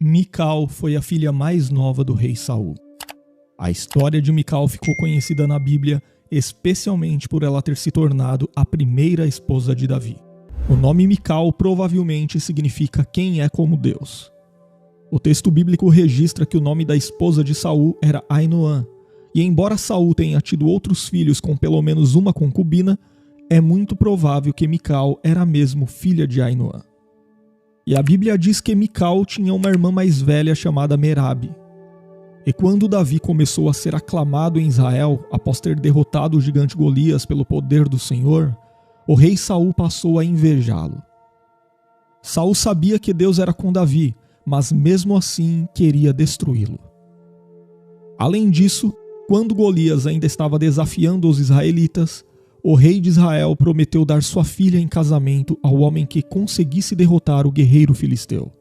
Mical foi a filha mais nova do rei Saul. A história de Mical ficou conhecida na Bíblia especialmente por ela ter se tornado a primeira esposa de Davi. O nome Mical provavelmente significa quem é como Deus. O texto bíblico registra que o nome da esposa de Saul era Ainoã, e embora Saul tenha tido outros filhos com pelo menos uma concubina, é muito provável que Mical era mesmo filha de Ainoã. E a Bíblia diz que Mical tinha uma irmã mais velha chamada Merabe. E quando Davi começou a ser aclamado em Israel, após ter derrotado o gigante Golias pelo poder do Senhor, o rei Saul passou a invejá-lo. Saul sabia que Deus era com Davi, mas mesmo assim queria destruí-lo. Além disso, quando Golias ainda estava desafiando os israelitas, o rei de Israel prometeu dar sua filha em casamento ao homem que conseguisse derrotar o guerreiro filisteu.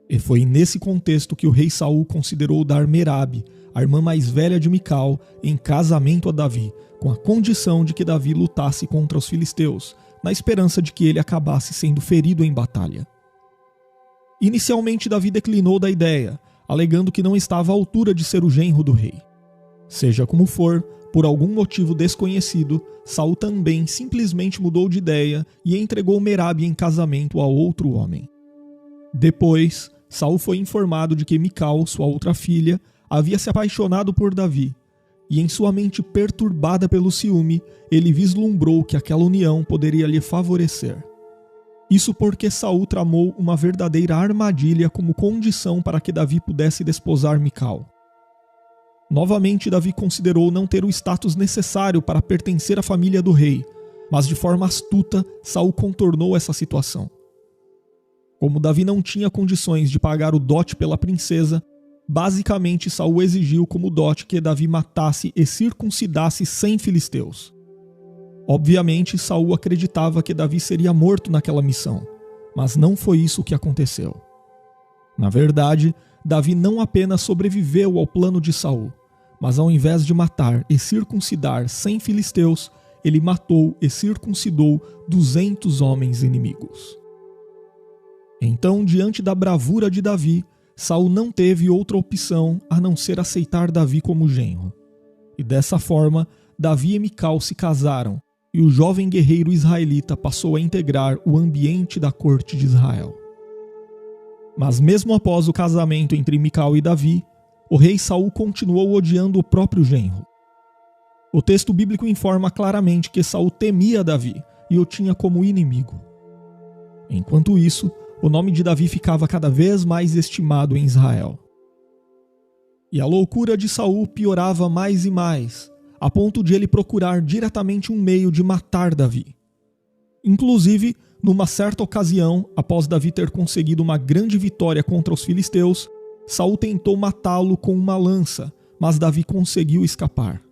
E foi nesse contexto que o rei Saul considerou dar Merabe, a irmã mais velha de Mical, em casamento a Davi, com a condição de que Davi lutasse contra os filisteus, na esperança de que ele acabasse sendo ferido em batalha. Inicialmente Davi declinou da ideia, alegando que não estava à altura de ser o genro do rei. Seja como for, por algum motivo desconhecido, Saul também simplesmente mudou de ideia e entregou Merabe em casamento a outro homem. Depois, Saul foi informado de que Mical, sua outra filha, havia se apaixonado por Davi, e em sua mente perturbada pelo ciúme, ele vislumbrou que aquela união poderia lhe favorecer. Isso porque Saul tramou uma verdadeira armadilha como condição para que Davi pudesse desposar Mical. Novamente, Davi considerou não ter o status necessário para pertencer à família do rei, mas de forma astuta, Saul contornou essa situação. Como Davi não tinha condições de pagar o dote pela princesa, basicamente Saul exigiu como dote que Davi matasse e circuncidasse 100 filisteus. Obviamente, Saul acreditava que Davi seria morto naquela missão, mas não foi isso que aconteceu. Na verdade, Davi não apenas sobreviveu ao plano de Saul, mas ao invés de matar e circuncidar 100 filisteus, ele matou e circuncidou 200 homens inimigos. Então, diante da bravura de Davi, Saul não teve outra opção a não ser aceitar Davi como genro. E dessa forma, Davi e Mical se casaram, e o jovem guerreiro israelita passou a integrar o ambiente da corte de Israel. Mas mesmo após o casamento entre Mical e Davi, o rei Saul continuou odiando o próprio genro. O texto bíblico informa claramente que Saul temia Davi e o tinha como inimigo. Enquanto isso, o nome de Davi ficava cada vez mais estimado em Israel. E a loucura de Saul piorava mais e mais, a ponto de ele procurar diretamente um meio de matar Davi. Inclusive, numa certa ocasião, após Davi ter conseguido uma grande vitória contra os filisteus, Saul tentou matá-lo com uma lança, mas Davi conseguiu escapar.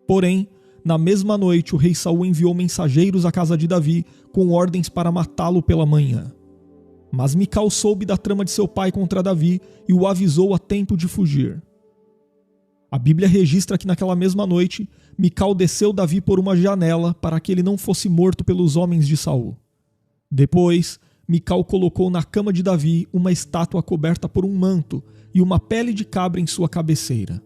Porém, na mesma noite, o rei Saul enviou mensageiros à casa de Davi com ordens para matá-lo pela manhã. Mas Mical soube da trama de seu pai contra Davi e o avisou a tempo de fugir. A Bíblia registra que naquela mesma noite, Mical desceu Davi por uma janela para que ele não fosse morto pelos homens de Saul. Depois, Mical colocou na cama de Davi uma estátua coberta por um manto e uma pele de cabra em sua cabeceira.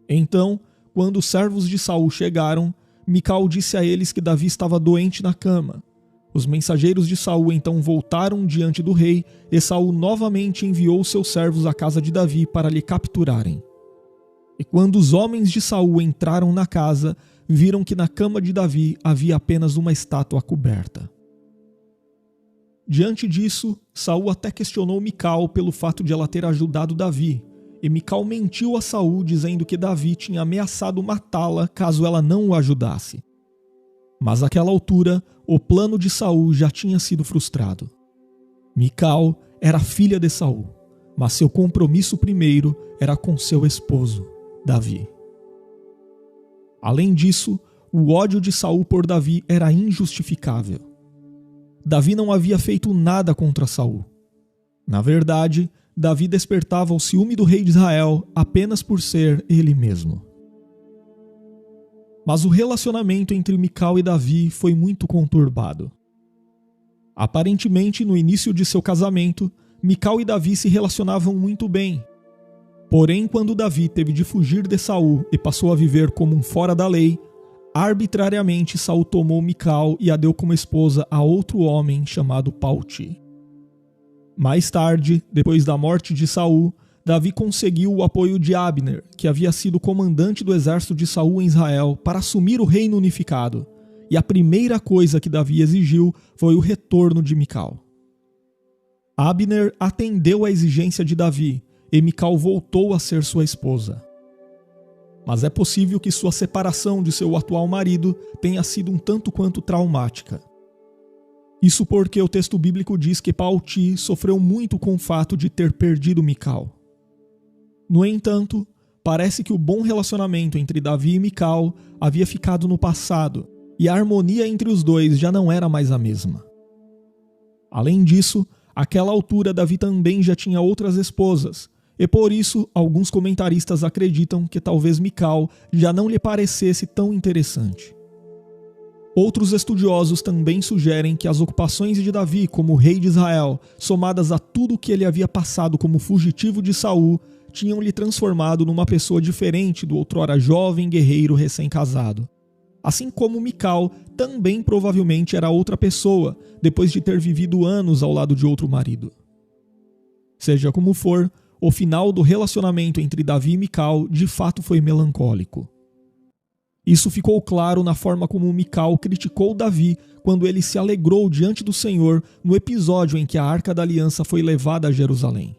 Então, quando os servos de Saul chegaram, Mical disse a eles que Davi estava doente na cama. Os mensageiros de Saul então voltaram diante do rei e Saul novamente enviou seus servos à casa de Davi para lhe capturarem. E quando os homens de Saul entraram na casa, viram que na cama de Davi havia apenas uma estátua coberta. Diante disso, Saul até questionou Mical pelo fato de ela ter ajudado Davi, e Mical mentiu a Saul dizendo que Davi tinha ameaçado matá-la caso ela não o ajudasse. Mas àquela altura, o plano de Saul já tinha sido frustrado. Mical era filha de Saul, mas seu compromisso primeiro era com seu esposo, Davi. Além disso, o ódio de Saul por Davi era injustificável. Davi não havia feito nada contra Saul. Na verdade, Davi despertava o ciúme do rei de Israel apenas por ser ele mesmo. Mas o relacionamento entre Mical e Davi foi muito conturbado. Aparentemente, no início de seu casamento, Mical e Davi se relacionavam muito bem. Porém, quando Davi teve de fugir de Saul e passou a viver como um fora da lei, arbitrariamente Saul tomou Mical e a deu como esposa a outro homem chamado Palti. Mais tarde, depois da morte de Saul, Davi conseguiu o apoio de Abner, que havia sido comandante do exército de Saul em Israel, para assumir o reino unificado. E a primeira coisa que Davi exigiu foi o retorno de Mical. Abner atendeu à exigência de Davi, e Mical voltou a ser sua esposa. Mas é possível que sua separação de seu atual marido tenha sido um tanto quanto traumática. Isso porque o texto bíblico diz que Palti sofreu muito com o fato de ter perdido Mical. No entanto, parece que o bom relacionamento entre Davi e Mical havia ficado no passado, e a harmonia entre os dois já não era mais a mesma. Além disso, àquela altura Davi também já tinha outras esposas, e por isso alguns comentaristas acreditam que talvez Mical já não lhe parecesse tão interessante. Outros estudiosos também sugerem que as ocupações de Davi como rei de Israel, somadas a tudo que ele havia passado como fugitivo de Saul, tinham lhe transformado numa pessoa diferente do outrora jovem guerreiro recém-casado. Assim como Mical também provavelmente era outra pessoa, depois de ter vivido anos ao lado de outro marido. Seja como for, o final do relacionamento entre Davi e Mical de fato foi melancólico. Isso ficou claro na forma como Mical criticou Davi quando ele se alegrou diante do Senhor no episódio em que a Arca da Aliança foi levada a Jerusalém.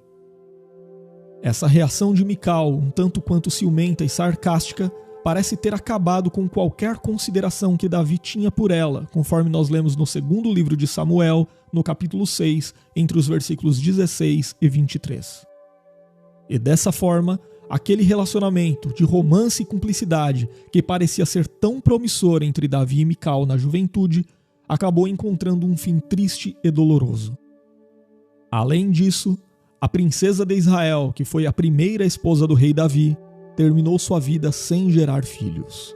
Essa reação de Mical, um tanto quanto ciumenta e sarcástica, parece ter acabado com qualquer consideração que Davi tinha por ela, conforme nós lemos no segundo livro de Samuel, no capítulo 6, entre os versículos 16 e 23. E dessa forma, aquele relacionamento de romance e cumplicidade que parecia ser tão promissor entre Davi e Mical na juventude, acabou encontrando um fim triste e doloroso. Além disso, a princesa de Israel, que foi a primeira esposa do rei Davi, terminou sua vida sem gerar filhos.